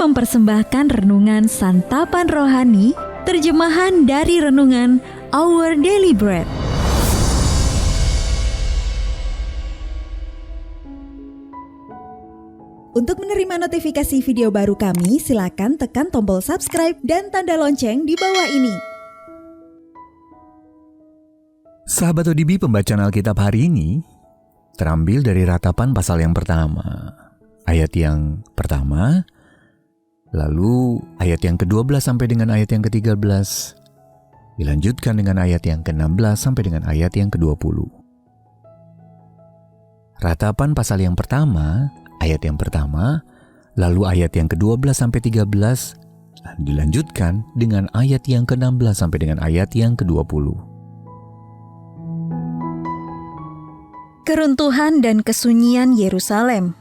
mempersembahkan renungan Santapan Rohani, terjemahan dari renungan Our Daily Bread. Untuk menerima notifikasi video baru kami, silakan tekan tombol subscribe dan tanda lonceng di bawah ini. Sahabat ODB, pembacaan Alkitab hari ini terambil dari Ratapan pasal yang pertama, ayat yang pertama, lalu ayat yang ke-12 sampai dengan ayat yang ke-13, dilanjutkan dengan ayat yang ke-16 sampai dengan ayat yang ke-20. Ratapan pasal yang pertama, ayat yang pertama, lalu ayat yang ke-12 sampai 13, dan dilanjutkan dengan ayat yang ke-16 sampai dengan ayat yang ke-20. Keruntuhan dan kesunyian Yerusalem.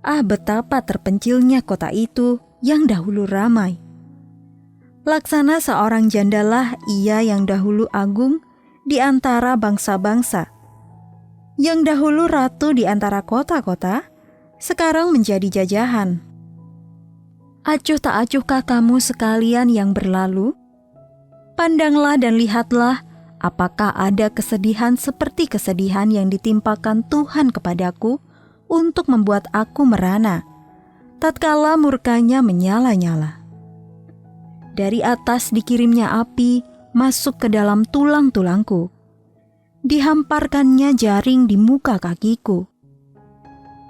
Betapa terpencilnya kota itu yang dahulu ramai. Laksana seorang jandalah ia yang dahulu agung di antara bangsa-bangsa. Yang dahulu ratu di antara kota-kota, sekarang menjadi jajahan. Acuh tak acuhkah kamu sekalian yang berlalu? Pandanglah dan lihatlah, apakah ada kesedihan seperti kesedihan yang ditimpakan Tuhan kepadaku untuk membuat aku merana, tatkala murkanya menyala-nyala. Dari atas dikirimnya api masuk ke dalam tulang-tulangku. Dihamparkannya jaring di muka kakiku.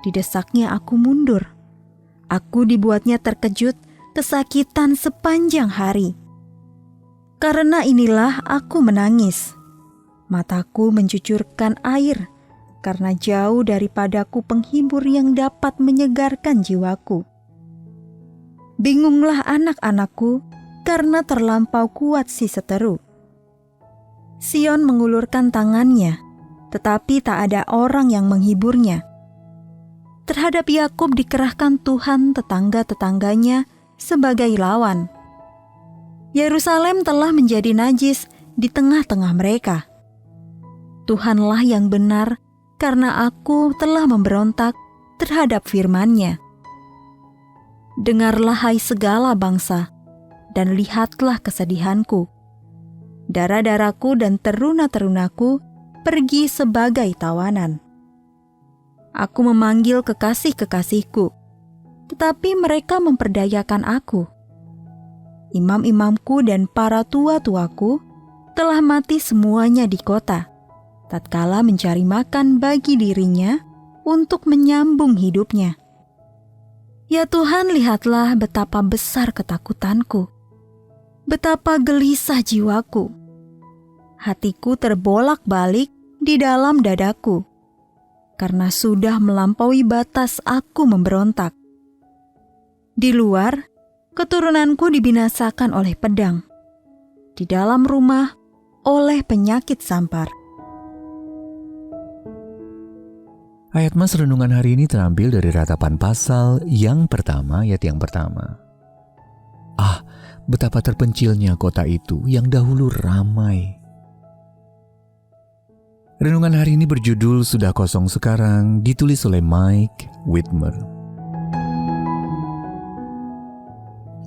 Didesaknya aku mundur. Aku dibuatnya terkejut, kesakitan sepanjang hari. Karena inilah aku menangis. Mataku mencucurkan air, karena jauh daripadaku penghibur yang dapat menyegarkan jiwaku. Bingunglah anak-anakku, karena terlampau kuat si seteru. Sion mengulurkan tangannya, tetapi tak ada orang yang menghiburnya. Terhadap Yakub dikerahkan Tuhan tetangga-tetangganya sebagai lawan. Yerusalem telah menjadi najis di tengah-tengah mereka. Tuhanlah yang benar, karena aku telah memberontak terhadap firman-Nya. Dengarlah hai segala bangsa, dan lihatlah kesedihanku. Darah-darahku dan teruna-terunaku pergi sebagai tawanan. Aku memanggil kekasih-kekasihku, tetapi mereka memperdayakan aku. Imam-imamku dan para tua-tuaku telah mati semuanya di kota, tatkala mencari makan bagi dirinya untuk menyambung hidupnya. Ya Tuhan, lihatlah betapa besar ketakutanku, betapa gelisah jiwaku. Hatiku terbolak-balik di dalam dadaku, karena sudah melampaui batas aku memberontak. Di luar, keturunanku dibinasakan oleh pedang. Di dalam rumah, oleh penyakit sampar. Ayat Mas renungan hari ini terambil dari Ratapan pasal yang pertama, ayat yang pertama. Betapa terpencilnya kota itu yang dahulu ramai. Renungan hari ini berjudul Sudah Kosong Sekarang, ditulis oleh Mike Whitmer.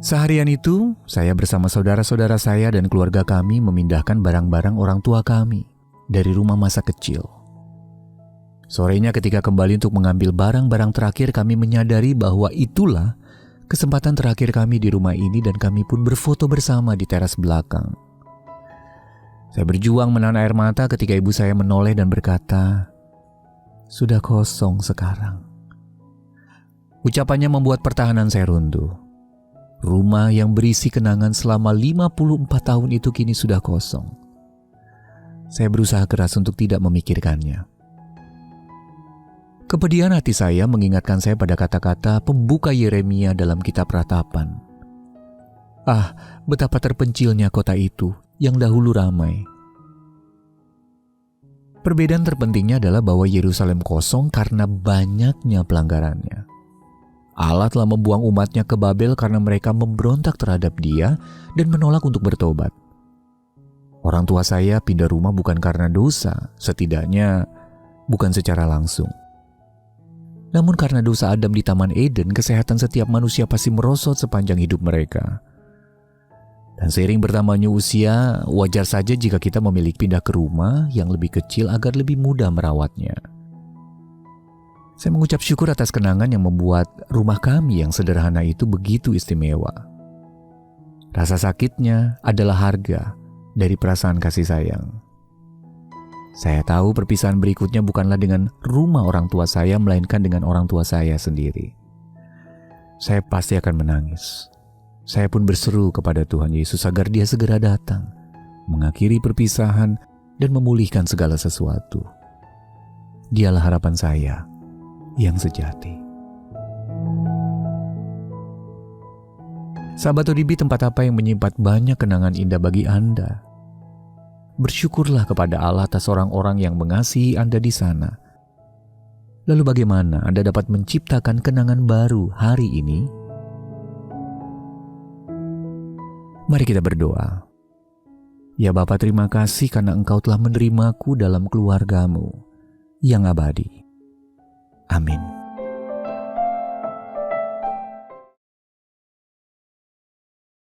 Seharian itu, saya bersama saudara-saudara saya dan keluarga kami memindahkan barang-barang orang tua kami dari rumah masa kecil. Sorenya ketika kembali untuk mengambil barang-barang terakhir, kami menyadari bahwa itulah kesempatan terakhir kami di rumah ini dan kami pun berfoto bersama di teras belakang. Saya berjuang menahan air mata ketika ibu saya menoleh dan berkata, "Sudah kosong sekarang." Ucapannya membuat pertahanan saya runtuh. Rumah yang berisi kenangan selama 54 tahun itu kini sudah kosong. Saya berusaha keras untuk tidak memikirkannya. Kepedihan hati saya mengingatkan saya pada kata-kata pembuka Yeremia dalam kitab Ratapan. Betapa terpencilnya kota itu yang dahulu ramai. Perbedaan terpentingnya adalah bahwa Yerusalem kosong karena banyaknya pelanggarannya. Allah telah membuang umatnya ke Babel karena mereka memberontak terhadap Dia dan menolak untuk bertobat. Orang tua saya pindah rumah bukan karena dosa, setidaknya bukan secara langsung. Namun karena dosa Adam di Taman Eden, kesehatan setiap manusia pasti merosot sepanjang hidup mereka. Dan seiring bertambahnya usia, wajar saja jika kita memilih pindah ke rumah yang lebih kecil agar lebih mudah merawatnya. Saya mengucap syukur atas kenangan yang membuat rumah kami yang sederhana itu begitu istimewa. Rasa sakitnya adalah harga dari perasaan kasih sayang. Saya tahu perpisahan berikutnya bukanlah dengan rumah orang tua saya, melainkan dengan orang tua saya sendiri. Saya pasti akan menangis. Saya pun berseru kepada Tuhan Yesus agar Dia segera datang, mengakhiri perpisahan dan memulihkan segala sesuatu. Dialah harapan saya yang sejati. Sahabat ODB, tempat apa yang menyimpan banyak kenangan indah bagi Anda? Bersyukurlah kepada Allah atas orang-orang yang mengasihi Anda di sana. Lalu bagaimana Anda dapat menciptakan kenangan baru hari ini? Mari kita berdoa. Ya Bapa, terima kasih karena Engkau telah menerimaku dalam keluarga-Mu yang abadi. Amin.